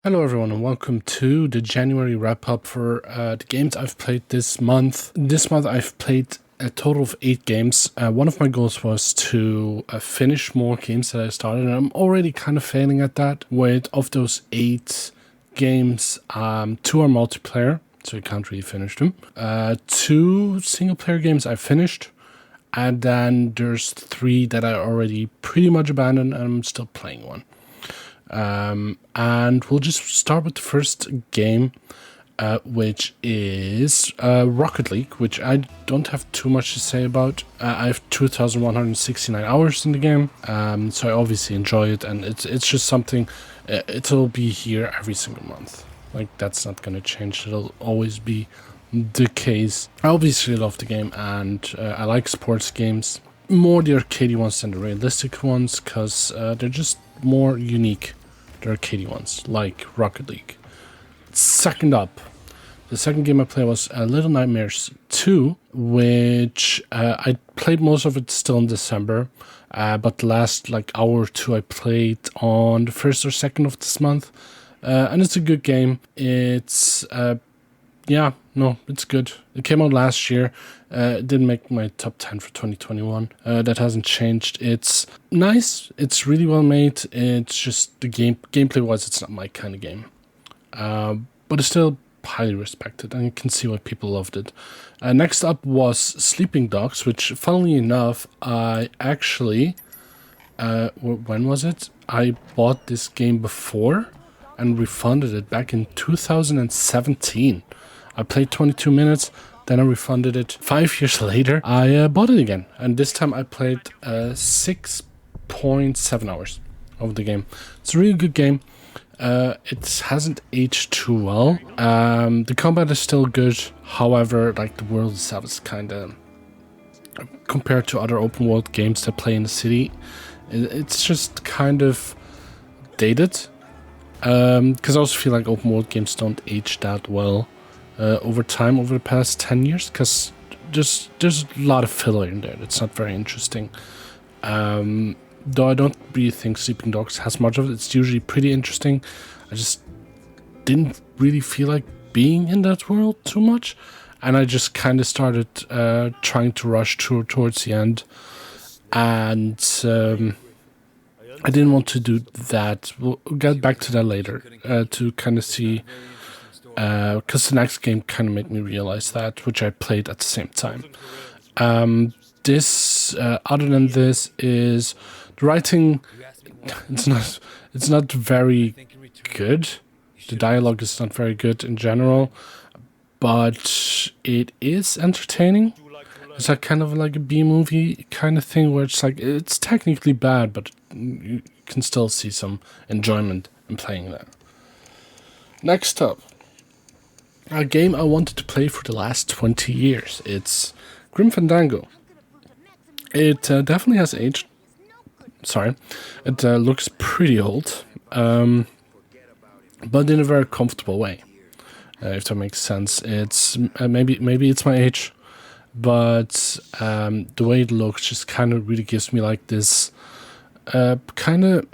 Hello everyone and welcome to the January wrap-up for the games I've played this month. This month I've played a total of 8 games. One of my goals was to finish more games that I started, and I'm already kind of failing at that. Of those 8 games, 2 are multiplayer, so you can't really finish them. 2 single-player games I finished, and then there's 3 that I already pretty much abandoned and I'm still playing one. And we'll just start with the first game, which is Rocket League, which I don't have too much to say about. I have 2,169 hours in the game, so I obviously enjoy it, and it's just something, it'll be here every single month. Like, that's not going to change, it'll always be the case. I obviously love the game, and I like sports games, more the arcadey ones than the realistic ones, because they're just more unique. The arcadey ones, like Rocket League. Second up, the second game I played was Little Nightmares 2, which I played most of it still in December, but the last hour or two I played on the 1st or 2nd of this month, and it's a good game. It's it's good. It came out last year. It didn't make my top 10 for 2021. That hasn't changed. It's nice. It's really well made. It's just the gameplay-wise, it's not my kind of game. But it's still highly respected, and you can see why people loved it. Next up was Sleeping Dogs, which, funnily enough, I actually... when was it? I bought this game before and refunded it back in 2017. I played 22 minutes, then I refunded it. 5 years later, I bought it again. And this time I played 6.7 hours of the game. It's a really good game. It hasn't aged too well. The combat is still good. However, the world itself is kind of... compared to other open world games that play in the city, it's just kind of dated. Because I also feel like open world games don't age that well. Over time, over the past 10 years, because there's a lot of filler in there that's not very interesting. Though I don't really think Sleeping Dogs has much of it. It's usually pretty interesting. I just didn't really feel like being in that world too much, and I just kind of started trying to rush towards the end, and I didn't want to do that. We'll get back to that later to kind of see... because the next game kind of made me realize that, which I played at the same time. Other than this, is the writing. It's not very good. The dialogue is not very good in general, but it is entertaining. It's kind of like a B-movie kind of thing, where it's technically bad, but you can still see some enjoyment in playing that. Next up, a game I wanted to play for the last 20 years. It's Grim Fandango. It definitely has aged. Sorry. It looks pretty old. But in a very comfortable way. If that makes sense. It's maybe it's my age. But the way it looks just kind of really gives me this kind of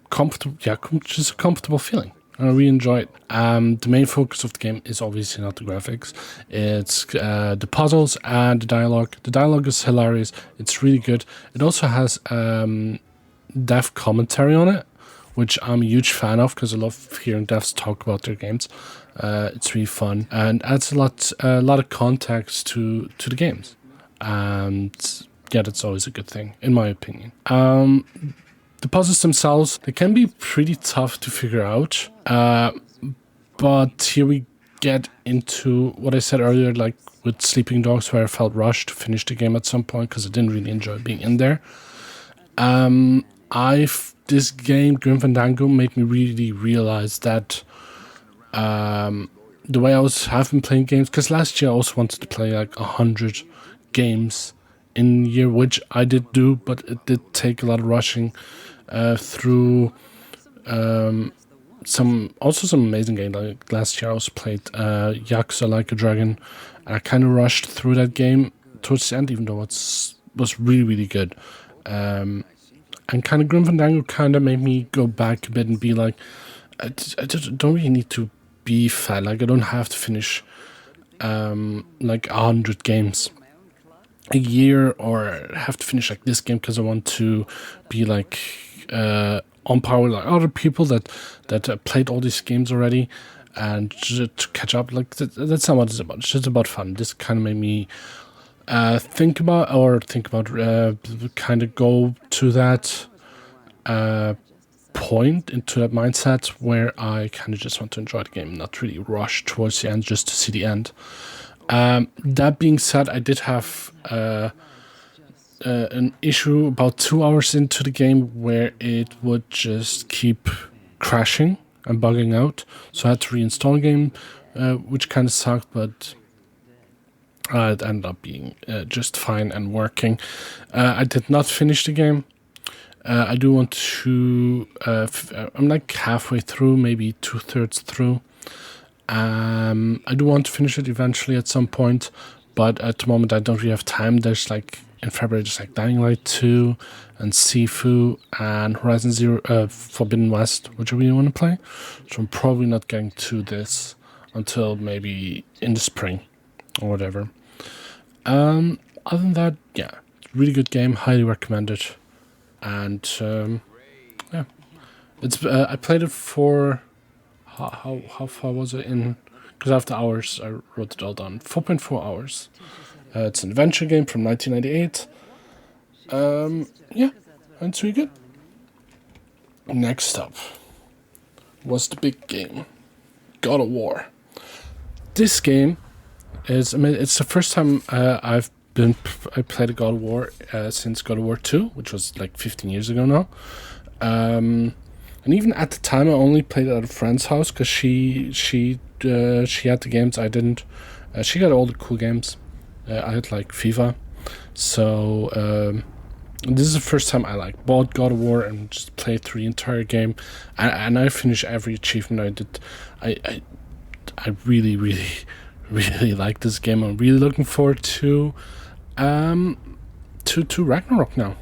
comfortable, just a comfortable feeling. I really enjoy it. The main focus of the game is obviously not the graphics. It's the puzzles and the dialogue. The dialogue is hilarious. It's really good. It also has dev commentary on it, which I'm a huge fan of because I love hearing devs talk about their games. It's really fun and adds a lot of context to the games. And yeah, that's always a good thing, in my opinion. The puzzles themselves, they can be pretty tough to figure out, but here we get into what I said earlier, with Sleeping Dogs, where I felt rushed to finish the game at some point because I didn't really enjoy being in there. This game, Grim Fandango, made me really realize that the way have been playing games, because last year I also wanted to play 100 games in a year, which I did do, but it did take a lot of rushing through some amazing games. Last year I also played Yakuza Like a Dragon, and I kind of rushed through that game towards the end, even though it was really good. And kind of Grim Fandango kind of made me go back a bit and be like, don't really need to be fat. Like, I don't have to finish like 100 games a year, or have to finish like this game because I want to be like on par with like other people that played all these games already, and to catch up. Like that's not what it's about. It's just about fun. This kind of made me think about kind of go to that point, into that mindset where I kind of just want to enjoy the game, not really rush towards the end just to see the end. That being said, I did have an issue about 2 hours into the game where it would just keep crashing and bugging out, so I had to reinstall the game, which kind of sucked, but it ended up being just fine and working. I did not finish the game. I do want to I'm like halfway through, maybe 2/3 through. I do want to finish it eventually at some point, but at the moment I don't really have time. There's like in February just like Dying Light 2 and Sifu and Horizon Zero Forbidden West, which I really want to play. So I'm probably not getting to this until maybe in the spring or whatever. Other than that, yeah, really good game, highly recommended. And yeah, it's I played it for how far was it in? Because after hours, I wrote it all down. 4.4 hours. It's an adventure game from 1998. Yeah, and it's really good. Next up was the big game, God of War. This game is, I mean, it's the first time I played a God of War since God of War 2, which was like 15 years ago now. And even at the time, I only played it at a friend's house because she had the games I didn't. She got all the cool games. I had like FIFA, so this is the first time I like bought God of War and just played through the entire game, and I finished every achievement I did. I really like this game. I'm really looking forward to Ragnarok now,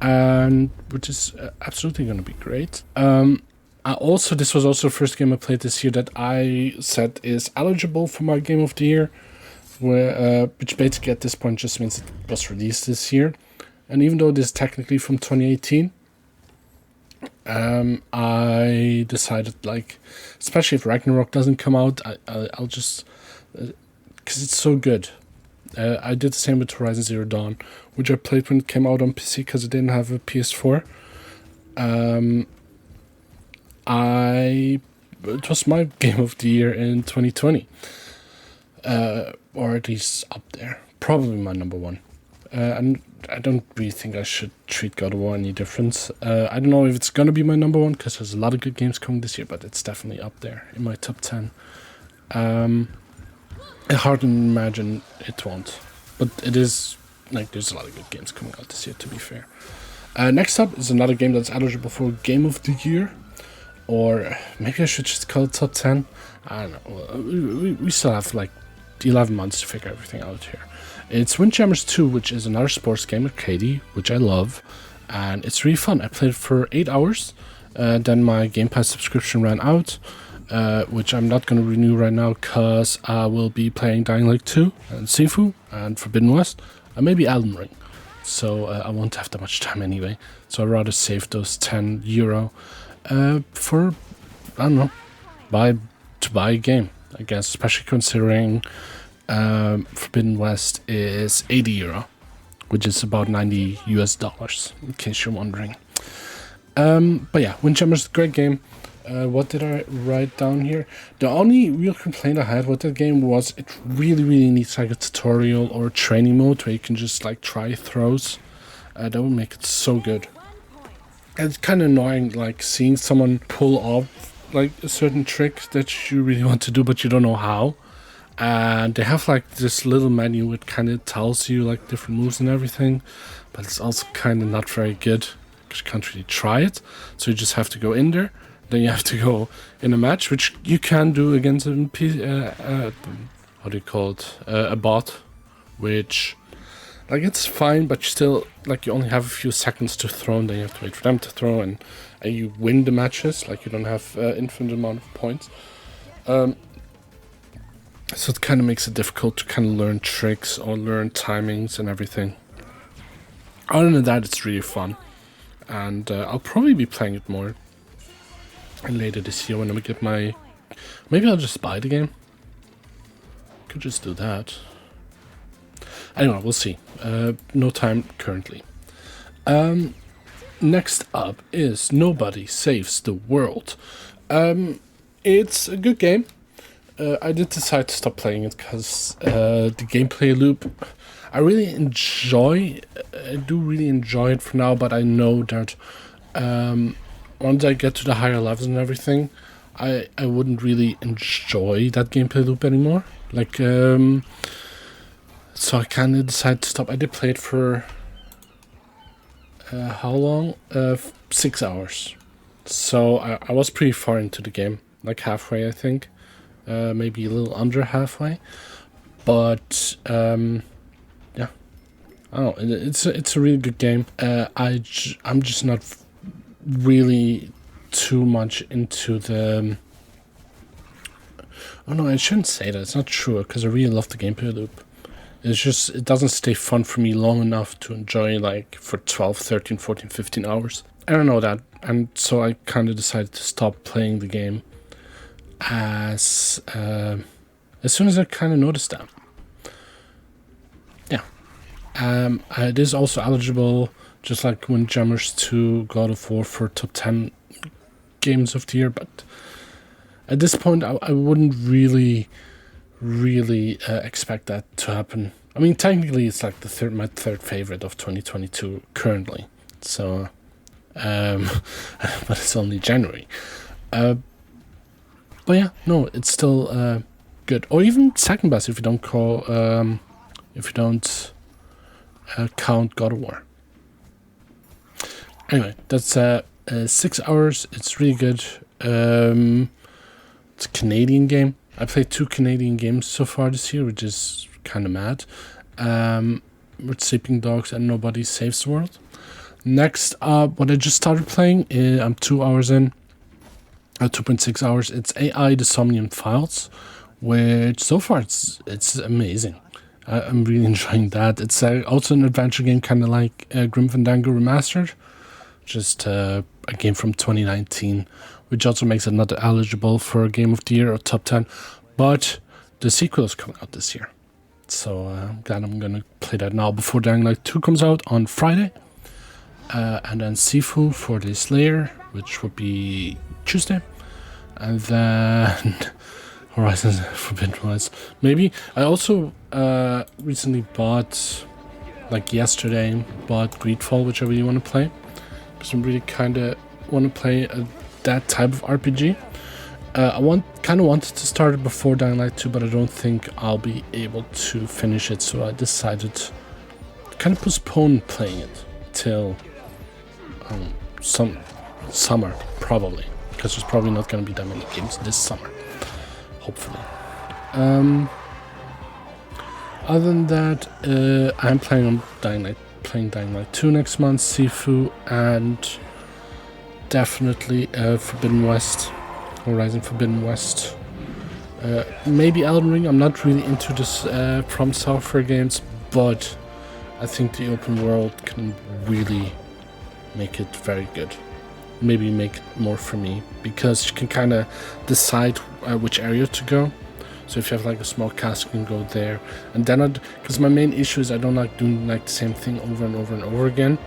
and which is absolutely going to be great. This was also the first game I played this year that I said is eligible for my Game of the Year, which basically at this point just means it was released this year. And even though this is technically from 2018, I decided, like, especially if Ragnarok doesn't come out, I'll just, because it's so good. I did the same with Horizon Zero Dawn, which I played when it came out on PC because it didn't have a PS4. It was my Game of the Year in 2020, or at least up there, probably my number one. And I don't really think I should treat God of War any different. I don't know if it's gonna be my number one because there's a lot of good games coming this year, but it's definitely up there in my top 10. I hardly imagine it won't, but it is, like, there's a lot of good games coming out this year, to be fair. Next up is another game that's eligible for Game of the Year, or maybe I should just call it top 10. I don't know. We still have like 11 months to figure everything out here. It's Windjammers 2, which is another sports game arcade, which I love, and it's really fun. I played it for 8 hours, then my Game Pass subscription ran out, which I'm not going to renew right now because I will be playing Dying Light 2 and Sifu and Forbidden West and maybe Elden Ring. So I won't have that much time anyway. So I'd rather save those €10 for, I don't know, to buy a game, I guess, especially considering Forbidden West is €80, which is about $90, in case you're wondering. But yeah, Windjammers, great game. What did I write down here? The only real complaint I had with that game was it really needs like a tutorial or a training mode where you can just like try throws. That would make it so good. And it's kind of annoying, like seeing someone pull off like a certain trick that you really want to do, but you don't know how. And they have like this little menu which kind of tells you like different moves and everything, but it's also kind of not very good because you can't really try it. So you just have to go in there. Then you have to go in a match, which you can do against a bot, which Like, it's fine, but still, like, you only have a few seconds to throw, and then you have to wait for them to throw, and you win the matches. Like, you don't have infinite amount of points. So it kind of makes it difficult to kind of learn tricks or learn timings and everything. Other than that, it's really fun, and I'll probably be playing it more later this year when I get my... Maybe I'll just buy the game. Could just do that. Anyway, we'll see. No time currently. Next up is Nobody Saves the World. It's a good game. I did decide to stop playing it because the gameplay loop, I really enjoy. I do really enjoy it for now, but I know that once I get to the higher levels and everything, I wouldn't really enjoy that gameplay loop anymore. Like, so I kind of decided to stop. I did play it for how long? 6 hours. So I was pretty far into the game, like halfway, I think. Maybe a little under halfway. But yeah, I don't know. It's a really good game. I'm just not really too much into the... Oh no, I shouldn't say that. It's not true, because I really love the gameplay loop. It's just, it doesn't stay fun for me long enough to enjoy, like, for 12, 13, 14, 15 hours. I don't know that. And so I kind of decided to stop playing the game as soon as I kind of noticed that. Yeah. It is also eligible, just like Windjammers, to God of War for top 10 games of the year, but at this point I wouldn't really expect that to happen. I mean, technically it's like my third favorite of 2022 currently, so but it's only January. But yeah, no, it's still good, or even second best if you don't count God of War. Anyway, that's 6 hours. It's really good. It's a Canadian game. I played 2 Canadian games so far this year, which is kind of mad. With Sleeping Dogs and Nobody Saves the World. Next up, what I just started playing, I'm 2 hours in. 2.6 hours. It's AI the Somnium Files, which so far it's amazing. I'm really enjoying that. It's also an adventure game, kind of like Grim Fandango Remastered. Just a game from 2019, which also makes it not eligible for a Game of the Year or top 10. But the sequel is coming out this year. So I'm glad I'm going to play that now before Dying Light 2 comes out on Friday. And then Sifu for the Slayer, which would be Tuesday. And then Horizon Forbidden West. Maybe. I also recently bought, like yesterday, Greedfall, which I really want to play. Because I really kind of want to play that type of RPG. I kind of wanted to start it before Dying Light 2, but I don't think I'll be able to finish it. So I decided to kind of postpone playing it till some summer, probably. Because there's probably not going to be that many games this summer, hopefully. Other than that, I'm planning on playing Dying Light 2 next month, Sifu, and definitely Forbidden West, Horizon Forbidden West. Maybe Elden Ring. I'm not really into this From Software games, but I think the open world can really make it very good. Maybe make it more for me, because you can kind of decide which area to go. So if you have like a small castle, you can go there. And then because my main issue is I don't like doing like the same thing over and over and over again.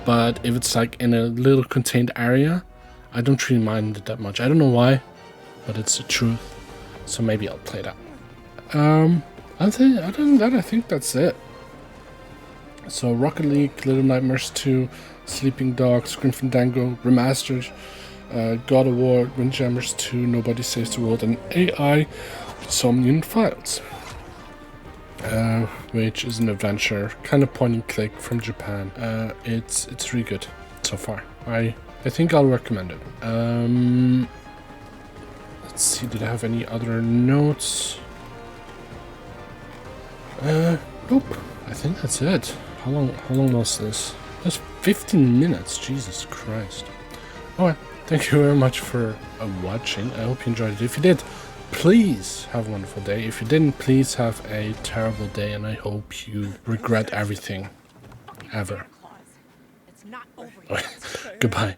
But if it's like in a little contained area, I don't really mind it that much. I don't know why, but it's the truth. So maybe I'll play that. Other than that, I think that's it. So Rocket League, Little Nightmares 2, Sleeping Dogs, Grim Fandango, Remastered, God of War, Windjammers 2, Nobody Saves the World, and AI Somnium Files, which is an adventure, kind of point and click from Japan. It's really good so far. I think I'll recommend it. Let's see, did I have any other notes? Nope. I think that's it. How long was this? That's 15 minutes. Jesus Christ. Alright, thank you very much for watching. I hope you enjoyed it. If you did, please have a wonderful day. If you didn't, please have a terrible day, and I hope you regret everything. Ever. Goodbye.